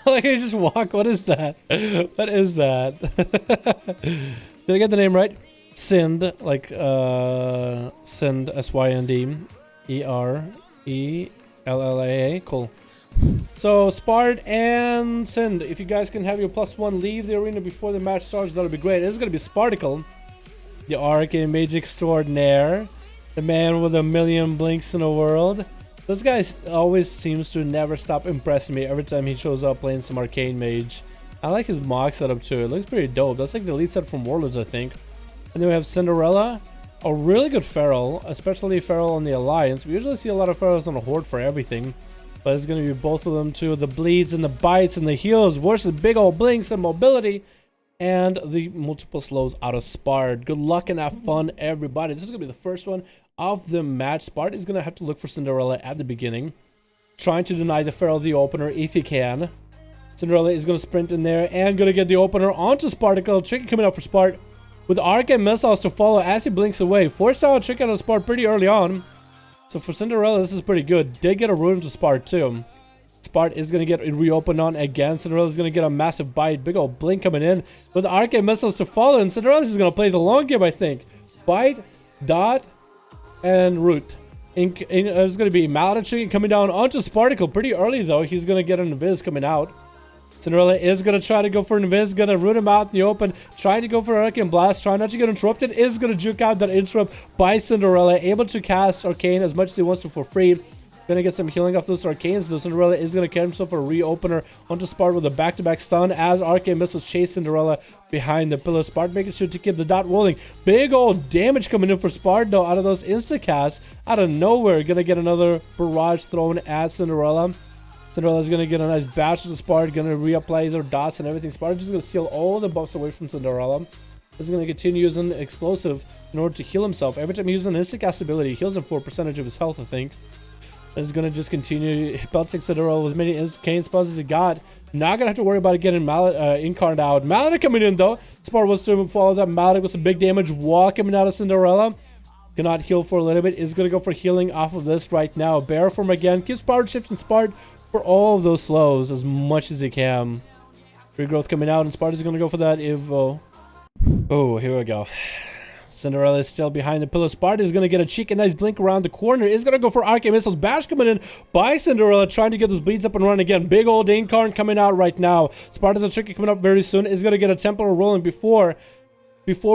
Like I just walk. What is that? What is that? Did I get the name right? Sind, like Sind, SYND, ERELLAA. Cool. So Spart and Sind, if you guys can have your +1 leave the arena before the match starts, that'll be great. This is gonna be Sparticle, the Arcane Mage extraordinaire, the man with a million blinks in the world. This guy always seems to never stop impressing me every time he shows up playing some Arcane Mage. I like his mock setup too. It looks pretty dope. That's like the lead set from Warlords, I think. And then we have Cinderella, a really good feral, especially feral on the Alliance. We usually see a lot of ferals on the Horde for everything. But it's going to be both of them too. The bleeds and the bites and the heals versus big old blinks and mobility. And the multiple slows out of Spart. Good luck and have fun, everybody. This is going to be the first one of the match. Spart is going to have to look for Cinderella at the beginning. Trying to deny the feral the opener if he can. Cinderella is going to sprint in there and going to get the opener onto Sparticle. Tricky coming out for Spart. With Arcane missiles to follow as he blinks away. Forced out a trick out of Spart pretty early on. So for Cinderella, this is pretty good. Did get a rune to Spart too. Spart is going to get reopened on again. Cinderella is going to get a massive bite. Big old blink coming in with Arcane missiles to follow. And Cinderella is going to play the long game, I think. Bite, dot, and root. It's going to be Maledicent coming down onto Sparticle pretty early though. He's going to get an Invis coming out. Cinderella is going to try to go for an Invis, going to root him out in the open, trying to go for Arcane Blast, trying not to get interrupted, is going to juke out that interrupt by Cinderella, able to cast Arcane as much as he wants to for free. Going to get some healing off those Arcanes, though Cinderella is going to get himself a reopener onto Spart with a back-to-back stun as Arcane missiles chase Cinderella behind the pillar. Spart making sure to keep the dot rolling. Big old damage coming in for Spart, though, out of those insta-casts. Out of nowhere, going to get another barrage thrown at Cinderella. Cinderella's going to get a nice bash to the Spart, going to reapply their dots and everything. Spart is just going to steal all the buffs away from Cinderella. He's going to continue using explosive in order to heal himself. Every time he uses an instant cast ability, he heals him for a percentage of his health, I think. And he's going to just continue belting Cinderella with as many Arcane spells as he got. Not going to have to worry about getting Incarnate out. Maledict coming in though. Spart wants to follow that Maledict with some big damage. Wall coming out of Cinderella. Cannot heal for a little bit. Is going to go for healing off of this right now. Bear form again. Keeps power shifting Spart for all of those slows as much as he can. Regrowth coming out, and Spart is going to go for that Evo. Oh, here we go. Cinderella is still behind the pillar. Spart is going to get a cheeky nice blink around the corner. Is going to go for Arcane missiles. Bash coming in by Cinderella, trying to get those bleeds up and running again. Big old Incarn coming out right now. Spart has a tricky coming up very soon. Is going to get a Temple rolling before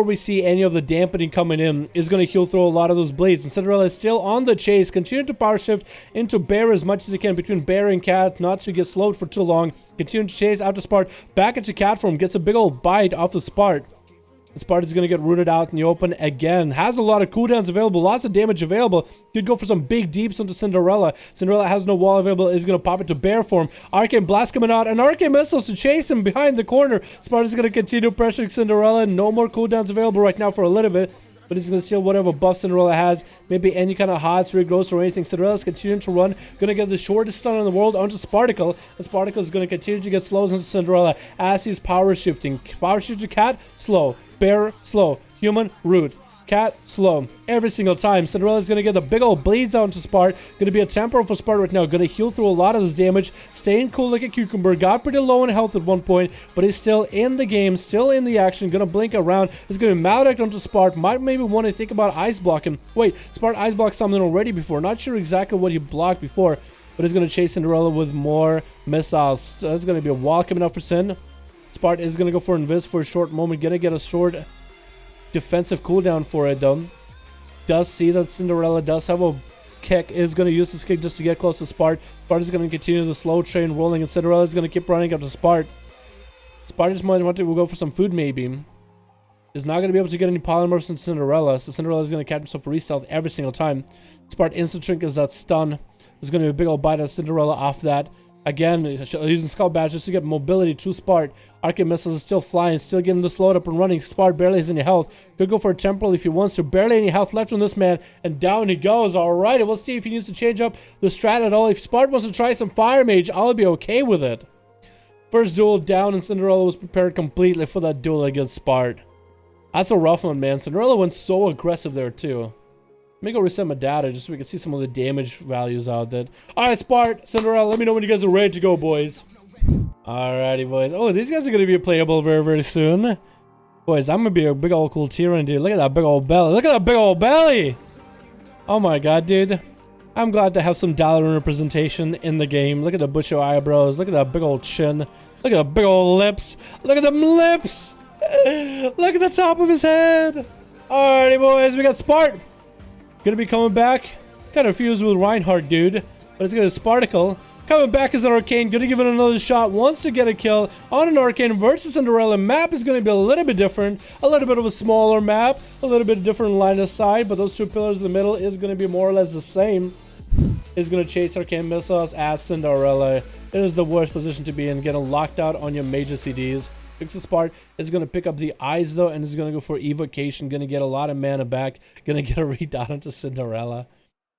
we see any of the dampening coming in. Is going to heal through a lot of those blades. And Cinderella is still on the chase. Continue to power shift into Bear as much as he can between Bear and Cat, not to get slowed for too long. Continue to chase out to Spart. Back into Cat form. Gets a big old bite off the Spart. Spart is going to get rooted out in the open again. Has a lot of cooldowns available. Lots of damage available. Could go for some big deeps into Cinderella. Cinderella has no wall available. Is going to pop it to Bear form. Arcane Blast coming out. And Arcane missiles to chase him behind the corner. Spart is going to continue pressuring Cinderella. No more cooldowns available right now for a little bit. But he's going to steal whatever buff Cinderella has. Maybe any kind of hots, regrowths, or anything. Cinderella's continuing to run. Going to get the shortest stun in the world onto Sparticle. And Sparticle is going to continue to get slows into Cinderella as he's power shifting. Power shift to Cat, slow. Bear, slow. Human, root. Cat, slow. Every single time. Cinderella's going to get the big old bleeds out into Spart. Going to be a temporal for Spart right now. Going to heal through a lot of this damage. Staying cool like a cucumber. Got pretty low in health at one point, but he's still in the game. Still in the action. Going to blink around. He's going to Maledict onto Spart. Might maybe want to think about ice blocking. Wait, Spart ice blocked something already before. Not sure exactly what he blocked before, but he's going to chase Cinderella with more missiles. So there's going to be a wall coming out for Sin. Spart is going to go for Invis for a short moment. Going to get a short defensive cooldown for it though. Does see that Cinderella does have a kick. Is going to use this kick just to get close to Spart. Spart is going to continue the slow train rolling, and Cinderella is going to keep running up to Spart. Spart just might want to go for some food maybe. Is not going to be able to get any polymorphs in Cinderella, so Cinderella is going to catch himself for re-stealth every single time. Spart instant shrink is that stun. There's going to be a big old bite of Cinderella off that. Again, using Skull Badge just to get mobility to Spart. Arcane missiles is still flying, still getting the slowed up and running. Spart barely has any health. Could go for a temporal if he wants to. Barely any health left on this man, and down he goes. Alright, we'll see if he needs to change up the strat at all. If Spart wants to try some Fire Mage, I'll be okay with it. First duel down, and Cinderella was prepared completely for that duel against Spart. That's a rough one, man. Cinderella went so aggressive there, too. Let me go reset my data just so we can see some of the damage values out there. Alright, Spart, Cinderella, let me know when you guys are ready to go, boys. Alrighty, boys. Oh, these guys are gonna be playable very, very soon. Boys, I'm gonna be a big old cool Tyrann, dude. Look at that big old belly. Look at that big old belly! Oh my god, dude. I'm glad to have some Dalaran representation in the game. Look at the bushy eyebrows. Look at that big old chin. Look at the big old lips. Look at them lips! Look at the top of his head! Alrighty, boys. We got Spart. Gonna be coming back. Kind of fused with Reinhardt, dude. But it's gonna be Sparticle. Coming back as an Arcane, gonna give it another shot, wants to get a kill on an Arcane versus Cinderella. Map is gonna be a little bit different, a little bit of a smaller map, a little bit different line of sight, but those two pillars in the middle is gonna be more or less the same. Is gonna chase Arcane missiles at Cinderella. It is the worst position to be in, getting locked out on your major CDs. Pixel Spart is gonna pick up the eyes though, and is gonna go for evocation, gonna get a lot of mana back, gonna get a redot onto Cinderella.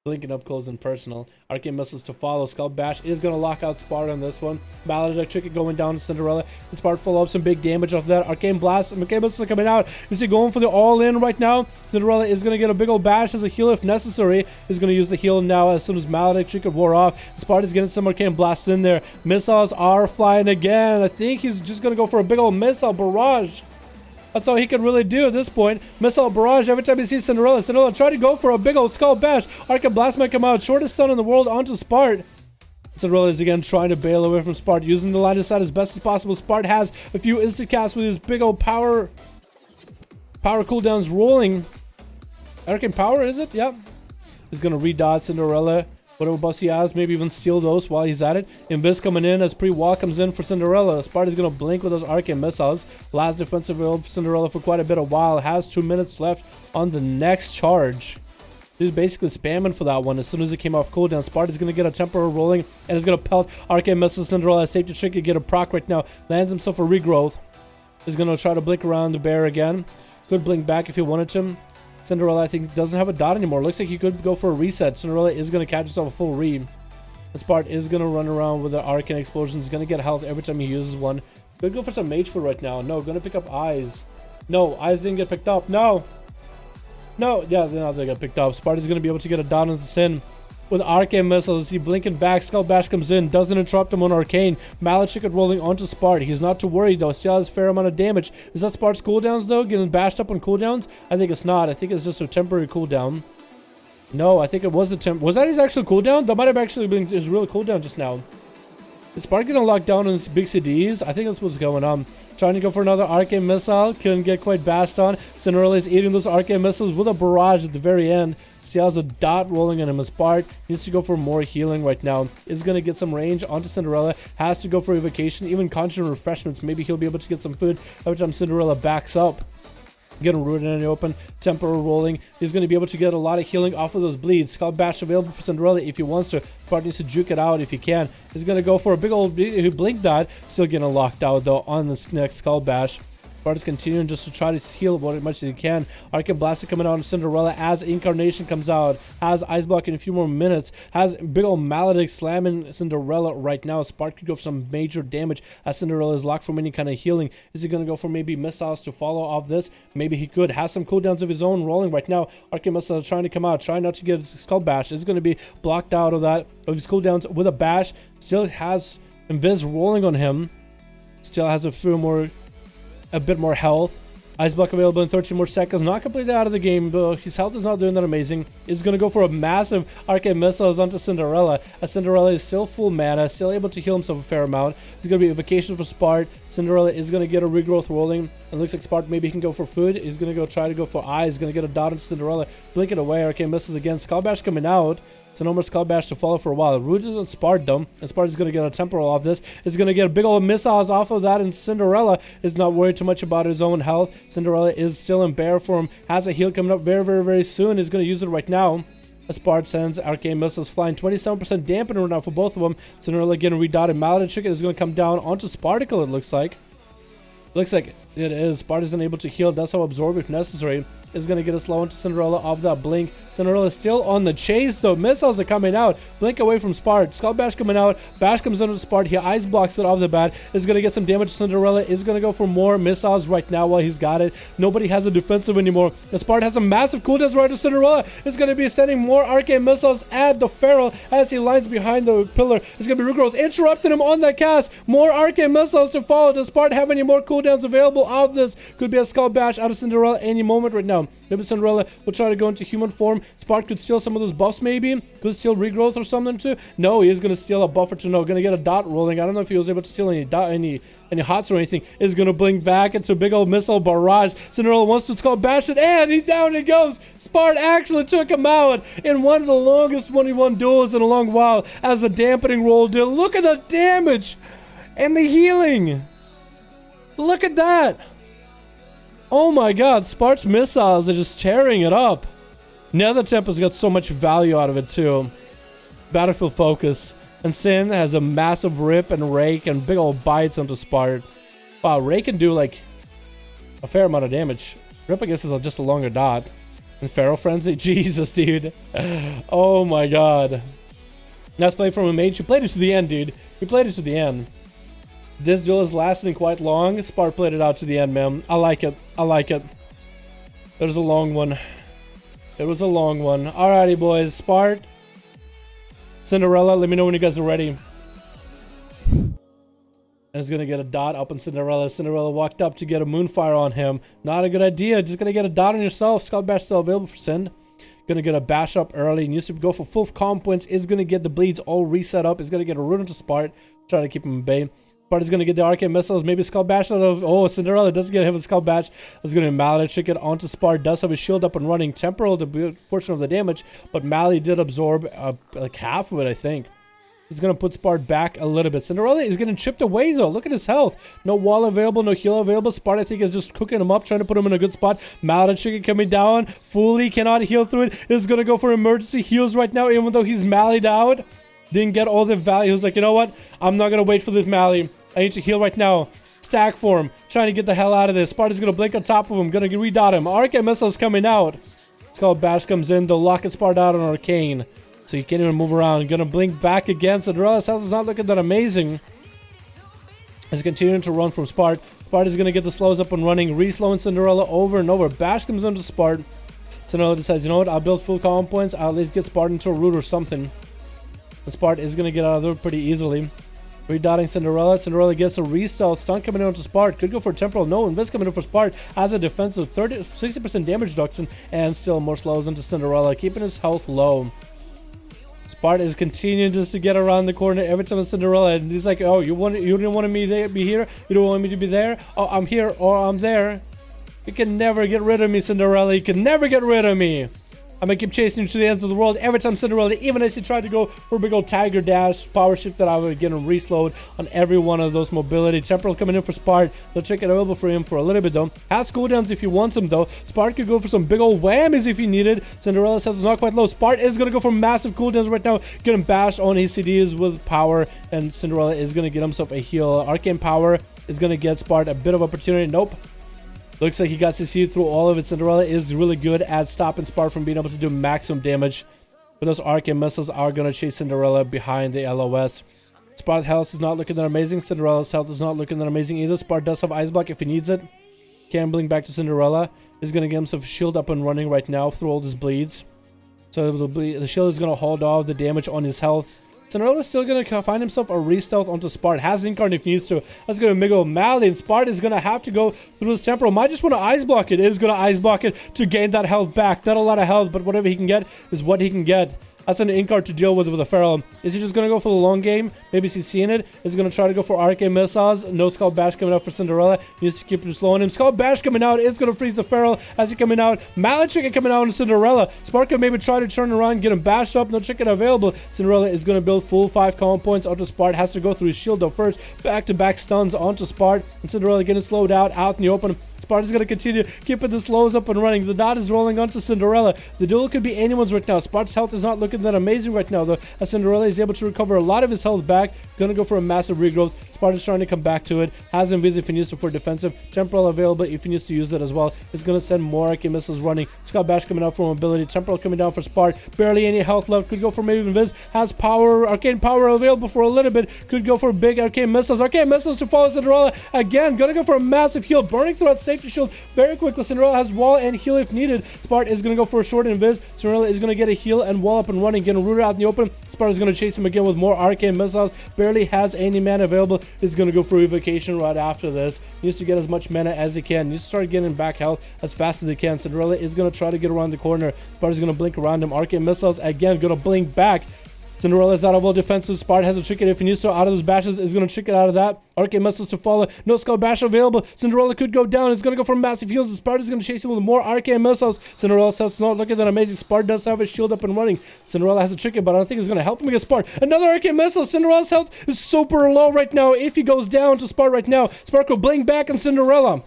Blinking up close and personal. Arcane missiles to follow. Skull Bash is going to lock out Spart on this one. Maledictric going down to Cinderella. And Spart follow up some big damage off that. Arcane Blast. Arcane missiles coming out. Is he going for the all-in right now? Cinderella is going to get a big old bash as a heal if necessary. He's going to use the heal now as soon as Maledictric wore off. Spart is getting some Arcane Blasts in there. Missiles are flying again. I think he's just going to go for a big old missile barrage. That's all he can really do at this point. Missile barrage every time he sees Cinderella. Cinderella try to go for a big old skull bash. Arcane Blast might come out. Shortest stun in the world onto Spart. Cinderella is again trying to bail away from Spart, using the line of sight as best as possible. Spart has a few instant casts with his big old power cooldowns rolling. Arcane power, is it? Yep. He's gonna redot Cinderella. Whatever buffs he has, maybe even steal those while he's at it. Invis coming in as pre-wall comes in for Cinderella. Spart is going to blink with those Arcane missiles. Last defensive build for Cinderella for quite a bit of while. Has 2 minutes left on the next charge. He's basically spamming for that one. As soon as it came off cooldown, Spart is going to get a temporary rolling and is going to pelt Arcane missiles. Cinderella safety trick and get a proc right now. Lands himself a regrowth. Is going to try to blink around the bear again. Could blink back if he wanted to. Cinderella, I think, doesn't have a dot anymore. Looks like he could go for a reset. Cinderella is going to catch himself a full re. And Spart is going to run around with the Arcane explosions. He's going to get health every time he uses one. Could go for some Mage food right now. No, going to pick up Eyes. No, Eyes didn't get picked up. No. No, yeah, now they got picked up. Spart is going to be able to get a dot on the Sin. With Arcane missiles, he blinking back, Skull Bash comes in, doesn't interrupt him on Arcane. Maledictric rolling onto Spart. He's not too worried though, still has a fair amount of damage. Is that Spart's cooldowns though, getting bashed up on cooldowns? I think it's not. I think it's just a temporary cooldown. No, I think it was the was that his actual cooldown? That might have actually been his real cooldown just now. Is Spart getting locked down on his big CDs? I think that's what's going on. Trying to go for another Arcane missile. Couldn't get quite bashed on. Cinderella is eating those Arcane missiles with a barrage at the very end. He has a dot rolling on him. And Spart needs to go for more healing right now. Is going to get some range onto Cinderella. Has to go for evocation. Even conjuring refreshments. Maybe he'll be able to get some food every time Cinderella backs up. Getting rooted in the open, temporal rolling. He's going to be able to get a lot of healing off of those bleeds. Skull Bash available for Cinderella if he wants to. Spart needs to juke it out if he can. He's going to go for a big old blink dot. Still getting locked out though on this next Skull Bash. Spart is continuing just to try to heal what much as he can. Arcane Blast coming out on Cinderella as Incarnation comes out. Has Ice Block in a few more minutes. Has big old Maledict slamming Cinderella right now. Spart could go for some major damage as Cinderella is locked from any kind of healing. Is he going to go for maybe missiles to follow off this? Maybe he could. Has some cooldowns of his own rolling right now. Arcane Missile trying to come out. Trying not to get Skull Bash. Is going to be blocked out of that. Of his cooldowns with a bash. Still has Invis rolling on him. Still has a bit more health. Ice Block available in 13 more seconds. Not completely out of the game, but his health is not doing that amazing. He's going to go for a massive Arcane Missiles onto Cinderella. As Cinderella is still full mana, still able to heal himself a fair amount. He's going to be a vacation for Spart. Cinderella is going to get a regrowth rolling. It looks like Spart maybe he can go for food. He's going to try to go for eyes. He's going to get a dot onto Cinderella. Blink it away. Arcane Missiles again. Skull Bash coming out. So no more Skull Bash to follow for a while. Rooted on Spart though. And Spart is going to get a temporal off this. Is going to get a big old missiles off of that. And Cinderella is not worried too much about his own health. Cinderella is still in bear form. Has a heal coming up very, very, very soon. He's going to use it right now. As Spart sends Arcane Missiles flying. 27% dampener right now for both of them. Cinderella getting redotted. Maledictric is going to come down onto Sparticle, it looks like. Looks like it is. Spart isn't able to heal. That's how absorb if necessary. is going to get a slow into Cinderella off that blink. Cinderella still on the chase though. Missiles are coming out. Blink away from Spart. Skull Bash coming out. Bash comes into Spart. He ice blocks it off the bat. Is going to get some damage. Cinderella is going to go for more missiles right now while he's got it. Nobody has a defensive anymore. And Spart has a massive cooldowns right to Cinderella. Is going to be sending more arcane missiles at the Feral as he lines behind the pillar. It's going to be regrowth interrupting him on that cast. More arcane missiles to follow. Does Spart have any more cooldowns available of this? Could be a Skull Bash out of Cinderella any moment right now. Maybe Cinderella will try to go into human form. Spart could steal some of those buffs maybe. Could steal regrowth or something too. No, he is going to steal a buffer to no. Going to get a dot rolling. I don't know if he was able to steal any dot, any hots or anything. Is going to blink back into a big old missile barrage. Cinderella wants to call bash it, and down he goes. Spart actually took him out in one of the longest 1v1 duels in a long while as a dampening roll did. Look at the damage and the healing. Look at that. Oh my god, Spart's missiles are just tearing it up. Nether Temple's got so much value out of it too. Battlefield focus. And Sin has a massive rip and rake and big old bites onto Spart. Wow, rake can do like a fair amount of damage. Rip I guess is just a longer dot. And Feral Frenzy, Jesus dude. Oh my god. Nice play from a mage. He played it to the end, dude. He played it to the end. This duel is lasting quite long. Spart played it out to the end, man. I like it. I like it. It was a long one. It was a long one. Alrighty, boys. Spart. Cinderella, let me know when you guys are ready. And he's gonna get a dot up on Cinderella. Cinderella walked up to get a Moonfire on him. Not a good idea. Just gonna get a dot on yourself. Skull Bash still available for Cind. Gonna get a bash up early. Needs to go for full comp points. Is gonna get the bleeds all reset up. Is gonna get a root into Spart. Try to keep him in bay. Spart is gonna get the arcane missiles. Maybe Skull Bash out of. Oh, Cinderella does get hit with Skull Bash. Is gonna Mallet chick it onto Spart. Does have his shield up and running. Temporal the portion of the damage, but Mally did absorb like half of it, I think. He's gonna put Spart back a little bit. Cinderella is getting chipped away though. Look at his health. No wall available, no heal available. Spart I think is just cooking him up, trying to put him in a good spot. Mallet chicken coming down. Fully cannot heal through it. Is gonna go for emergency heals right now, even though he's mallied out. Didn't get all the value. He was like, you know what? I'm not gonna wait for this Mally. I need to heal right now. Stack form. Trying to get the hell out of this. Spart is gonna blink on top of him. Gonna redot him. Arcane missiles coming out. Skull Bash comes in. They'll lock it Spart out on Arcane. So you can't even move around. Gonna blink back again. Cinderella's health is not looking that amazing. He's continuing to run from Spart. Spart is gonna get the slows up and running. Re-slowing Cinderella over and over. Bash comes into Spart. Cinderella decides, you know what? I'll build full comp points. I'll at least get Spart into a root or something. And Spart is gonna get out of there pretty easily. Redotting Cinderella. Cinderella gets a restyle. Stun coming in onto Spart. Could go for temporal. No, Invis coming in for Spart. Has a defensive 60% damage reduction. And still more slows into Cinderella. Keeping his health low. Spart is continuing just to get around the corner every time it's Cinderella. And he's like, oh, you didn't want me to be here? You don't want me to be there? Oh, I'm here or I'm there. You can never get rid of me, Cinderella. You can never get rid of me. I'm gonna keep chasing you to the ends of the world every time Cinderella, even as he tried to go for a big old tiger dash, power shift that I would get him reslowed on every one of those mobility. Temporal coming in for Spart. They'll check it available for him for a little bit though. Has cooldowns if he wants them though. Spart could go for some big old whammies if he needed. Cinderella's health is not quite low. Spart is gonna go for massive cooldowns right now. Get him bashed on his CDs with power, and Cinderella is gonna get himself a heal. Arcane power is gonna get Spart a bit of opportunity. Nope. Looks like he got CC'd through all of it. Cinderella is really good at stopping Spart from being able to do maximum damage. But those arcane missiles are going to chase Cinderella behind the LOS. Spart's health is not looking that amazing. Cinderella's health is not looking that amazing either. Spart does have Ice Block if he needs it. Can blink back to Cinderella. He's going to get himself a shield up and running right now through all his bleeds. So the shield is going to hold off the damage on his health. Cinderella's still going to find himself a re-stealth onto Spart. Has Incarn if he needs to. That's going to Miggle Mally, and Spart is going to have to go through the temporal. Might just want to Ice Block it. Is going to Ice Block it to gain that health back. Not a lot of health, but whatever he can get is what he can get. That's an Incarn to deal with a Feral. Is he just going to go for the long game? Maybe he's seeing it. Is going to try to go for Arcane Missiles. No Skull Bash coming out for Cinderella. He needs to keep slowing him. Skull Bash coming out. It's going to freeze the Feral as he coming out. Mallet Chicken coming out on Cinderella. Spart can maybe try to turn around, get him bashed up. No chicken available. Cinderella is going to build full 5 comp points onto Spart. Has to go through his shield though first. Back-to-back stuns onto Spart. And Cinderella getting slowed out in the open. Sparta's gonna continue keeping the slows up and running. The dot is rolling onto Cinderella. The duel could be anyone's right now. Sparta's health is not looking that amazing right now, though, as Cinderella is able to recover a lot of his health back. Gonna go for a massive regrowth. Sparta's trying to come back to it. Has Invis if he needs to for defensive. Temporal available if he needs to use that as well. It's gonna send more Arcane missiles running. Scott Bash coming out for mobility. Temporal coming down for Spart. Barely any health left. Could go for maybe Invis. Has power, Arcane power available for a little bit. Could go for big Arcane missiles. Arcane missiles to follow Cinderella. Again, gonna go for a massive heal. Burning through that safety shield very quickly. Cinderella has wall and heal if needed. Spart is gonna go for a short Invis. Cinderella is gonna get a heal and wall up and running. Getting rooted out in the open. Spart is gonna chase him again with more Arcane missiles. Barely has any mana available. Is gonna go for evocation right after this. Needs to get as much mana as he can. Needs to start getting back health as fast as he can. Cinderella is gonna try to get around the corner. Spart is gonna blink around him. Arcane missiles again gonna blink back. Cinderella is out of all defensive. Spart has a trick it if he needs to. Out of those bashes is going to trick it out of that. Arcane missiles to follow. No skull bash available. Cinderella could go down. It's going to go for massive heals. Spart is going to chase him with more Arcane missiles. Cinderella says, not looking that amazing. Spart does have his shield up and running. Cinderella has a trick it, but I don't think it's going to help him against Spart. Another Arcane missile. Cinderella's health is super low right now. If he goes down to Spart right now, Spart will blink back on Cinderella.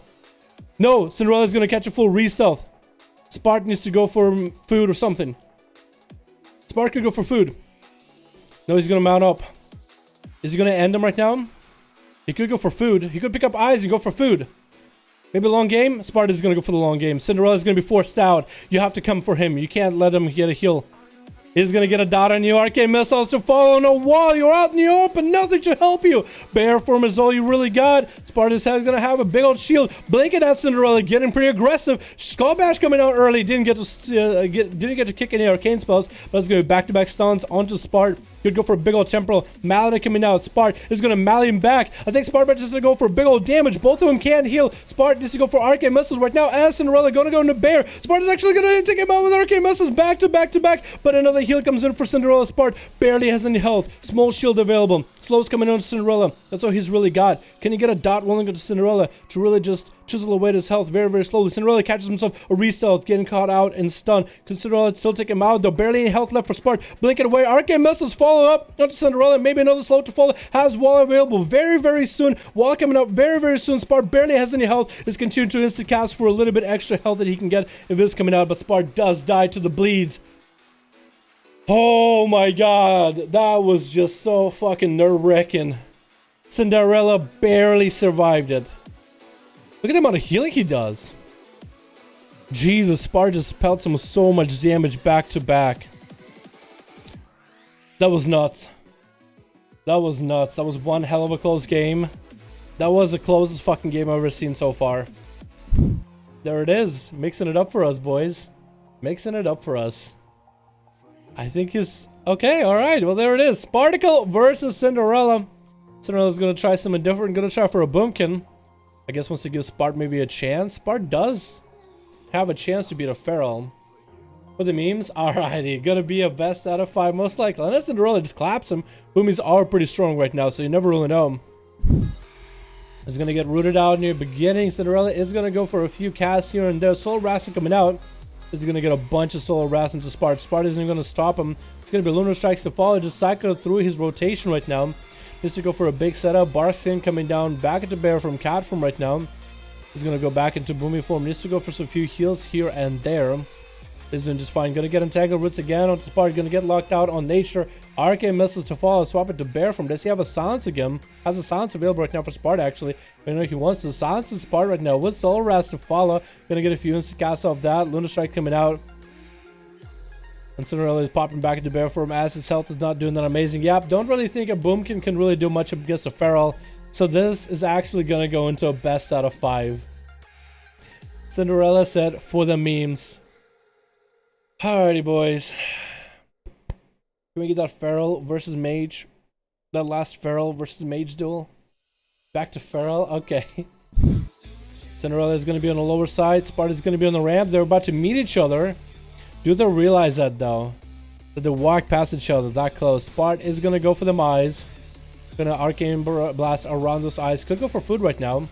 No, Cinderella is going to catch a full re-stealth. Spart needs to go for food or something. Spart could go for food. No, he's gonna mount up. Is he gonna end him right now? He could go for food. He could pick up eyes and go for food. Maybe a long game? Sparta is gonna go for the long game. Cinderella is gonna be forced out. You have to come for him. You can't let him get a heal. He's gonna get a dot on you. Arcane missiles to follow. No wall. You're out in the open. Nothing to help you. Bear form is all you really got. Sparta's gonna have a big old shield. Blinking at Cinderella, getting pretty aggressive. Skull Bash coming out early. Didn't get to kick any arcane spells, but it's gonna be back-to-back stuns onto Spart. Could go for a big old temporal. Malady coming out. Spart is gonna mally him back. I think Spart is gonna go for a big old damage. Both of them can't heal. Spart needs to go for Arcane missiles right now. As Cinderella gonna go into Bear. Spart is actually gonna take him out with Arcane missiles back to back to back. But another heal comes in for Cinderella. Spart barely has any health. Small shield available. Slows coming on to Cinderella. That's all he's really got. Can he get a dot rolling into Cinderella to really just chisel away his health very, very slowly? Cinderella catches himself a re-stealth, getting caught out and stunned. Can Cinderella still take him out, though? Barely any health left for Spart. Blinking away. Arcane missiles follow up onto Cinderella. Maybe another slow to follow. Has wall available very, very soon. Wall coming up very, very soon. Spart barely has any health. Is continuing to instant cast for a little bit extra health that he can get if it's coming out, but Spart does die to the bleeds. Oh my god, that was just so fucking nerve-wracking. Cinderella barely survived it. Look at the amount of healing he does. Jesus, Spart just pelts him with so much damage back to back. That was nuts. That was nuts. That was one hell of a close game. That was the closest fucking game I've ever seen so far. There it is. Mixing it up for us, boys. Mixing it up for us. I think he's... Okay, alright. Well, there it is. Sparticle versus Cinderella. Cinderella's gonna try something different. Gonna try for a Boomkin. I guess wants to give Spart maybe a chance. Spart does have a chance to beat a Feral. For the memes, alrighty. Gonna be a best out of 5 most likely. Unless Cinderella just claps him. Boomies are pretty strong right now, so you never really know. Is gonna get rooted out near beginning. Cinderella is gonna go for a few casts here and there. Soul Wrath coming out. Is gonna get a bunch of Soul Wrath into Spart. Spart isn't gonna stop him. It's gonna be Lunar Strikes to follow. Just cycle through his rotation right now. Needs to go for a big setup. Barkskin coming down back into Bear from Cat form right now. He's gonna go back into Boomy form. Needs to go for some few heals here and there. He's doing just fine. Gonna get Entangled Roots again on Spart. Gonna get locked out on Nature. Arcane missiles to follow. Swap it to Bear form. Does he have a Silence again? Has a Silence available right now for Spart actually. I don't know if he wants to. Silence is Spart right now with Soul Wrath to follow. Gonna get a few instant casts off that. Lunar Strike coming out. And Cinderella is popping back into Bear form as his health is not doing that amazing. Yep, don't really think a Boomkin can really do much against a Feral. So this is actually gonna go into a best out of 5. Cinderella said for the memes. Alrighty, boys. Can we get that Feral versus Mage? That last Feral versus Mage duel? Back to Feral? Okay. Cinderella is going to be on the lower side. Spart is going to be on the ramp. They're about to meet each other. Do they realize that, though? That they walk past each other that close. Spart is going to go for them eyes. Going to Arcane Blast around those eyes. Could go for food right now.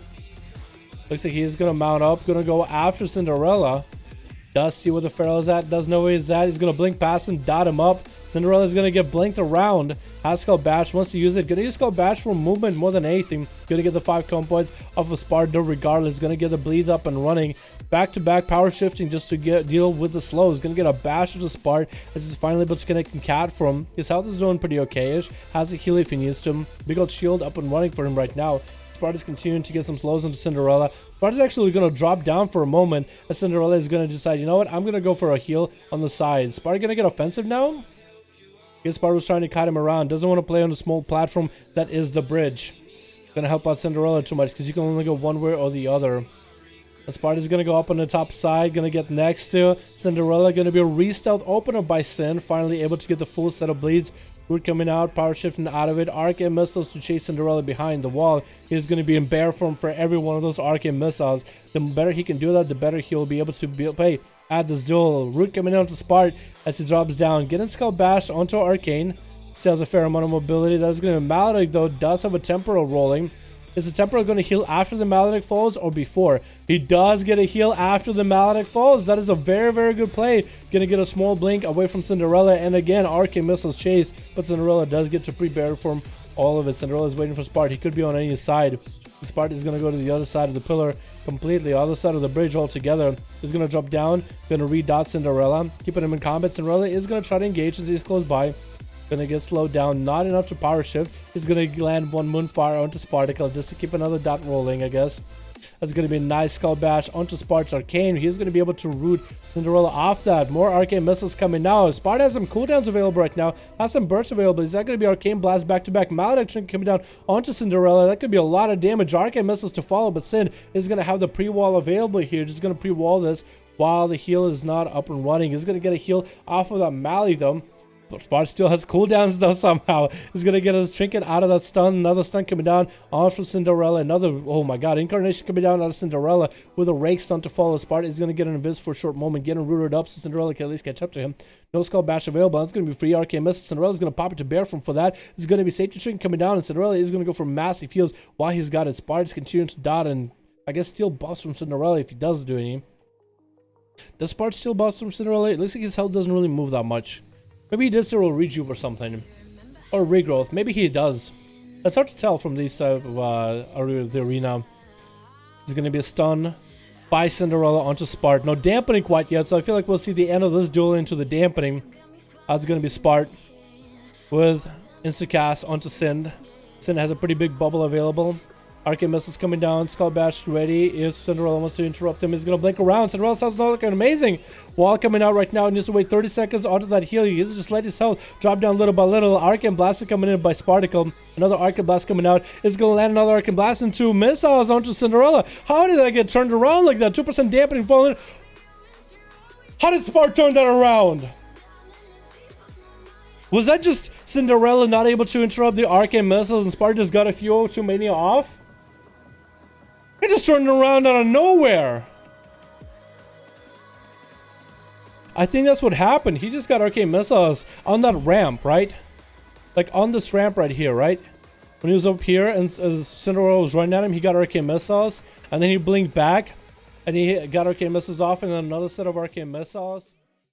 Looks like he is going to mount up. Going to go after Cinderella. Does see where the Feral is at. Does know where he's at. He's going to blink past him. Dot him up. Cinderella is going to get blinked around. Has Skull Bash, wants to use it. Going to use Skull Bash for movement more than anything. Going to get the 5 comp points off of Sparta regardless. Going to get the bleeds up and running. Back-to-back power shifting just to deal with the slows. Going to get a bash to the Spart as he's finally able to connect Cat from. His health is doing pretty okay-ish. Has a heal if he needs to. Big old shield up and running for him right now. Sparta's continuing to get some slows into Cinderella. Sparta's actually going to drop down for a moment as Cinderella is going to decide, you know what, I'm going to go for a heal on the side. Sparta going to get offensive now? I guess Sparta was trying to kite him around. Doesn't want to play on a small platform that is the bridge. Going to help out Cinderella too much because you can only go one way or the other. And Sparta's going to go up on the top side, going to get next to Cinderella, going to be a re-stealth opener by Sin, finally able to get the full set of bleeds. Root coming out, power shifting out of it, Arcane missiles to chase Cinderella behind the wall. He's going to be in bear form for every one of those Arcane missiles. The better he can do that, the better he'll be able to play at this duel. Root coming out to Spart as he drops down, getting Skull Bashed onto Arcane. Still has a fair amount of mobility. That is going to be Maledict though, does have a temporal rolling. Is the temporal going to heal after the Maledict falls or before? He does get a heal after the Maledict falls. That is a very, very good play. Gonna get a small blink away from Cinderella. And again, Arcane missiles chase. But Cinderella does get to pre-bear form all of it. Cinderella is waiting for Spart. He could be on any side. Spart is going to go to the other side of the pillar completely. Other side of the bridge altogether. He's going to drop down. Going to re-dot Cinderella. Keeping him in combat. Cinderella is going to try to engage as he's close by. Gonna get slowed down, not enough to power shift. He's gonna land one Moonfire onto Sparticle just to keep another dot rolling, I guess. That's gonna be a nice Skull Bash onto Spart's Arcane. He's gonna be able to root Cinderella off that. More Arcane missiles coming now. Sparta has some cooldowns available right now. Has some bursts available. Is that gonna be Arcane Blast back-to-back? Malediction coming down onto Cinderella. That could be a lot of damage. Arcane missiles to follow, but Sin is gonna have the pre-wall available here. Just gonna pre-wall this while the heal is not up and running. He's gonna get a heal off of that Mally though. Spart still has cooldowns though somehow. He's gonna get his trinket out of that stun. Another stun coming down on from Cinderella. Another, oh my god, Incarnation coming down out of Cinderella with a rake stun to follow. Spart is gonna get an invis for a short moment, getting rooted up so Cinderella can at least catch up to him. No Skull Bash available. It's gonna be free Arcane Mist. Cinderella's gonna pop it to bear for that. It's gonna be safety trinket coming down, and Cinderella is gonna go for massive heals while he's got it. Spart is continuing to dot and I guess steal buffs from Cinderella if he does do any. Does Spart steal buffs from Cinderella? It looks like his health doesn't really move that much. Maybe he did steal rejuve or something. Or regrowth. Maybe he does. It's hard to tell from these side of the arena. It's going to be a stun by Cinderella onto Spart. No dampening quite yet, so I feel like we'll see the end of this duel into the dampening. That's going to be Spart with Instacast onto Sind. Sind has a pretty big bubble available. Arcane missiles coming down. Skull Bash ready. If Cinderella wants to interrupt him, he's going to blink around. Cinderella sounds like an amazing wall coming out right now. He needs to wait 30 seconds onto that heal. He needs to just let his health drop down little by little. Arcane Blast coming in by Sparticle. Another Arcane Blast coming out. Is going to land another Arcane Blast into missiles onto Cinderella. How did that get turned around like that? 2% dampening falling. How did Spart turn that around? Was that just Cinderella not able to interrupt the Arcane missiles and Spart just got a few too many off? It just turned around out of nowhere. I think that's what happened. He just got Arcane missiles on that ramp, right? Like on this ramp right here, right? When he was up here and Cinderella was running at him, he got Arcane missiles. And then he blinked back. And he got Arcane missiles off and then another set of Arcane missiles.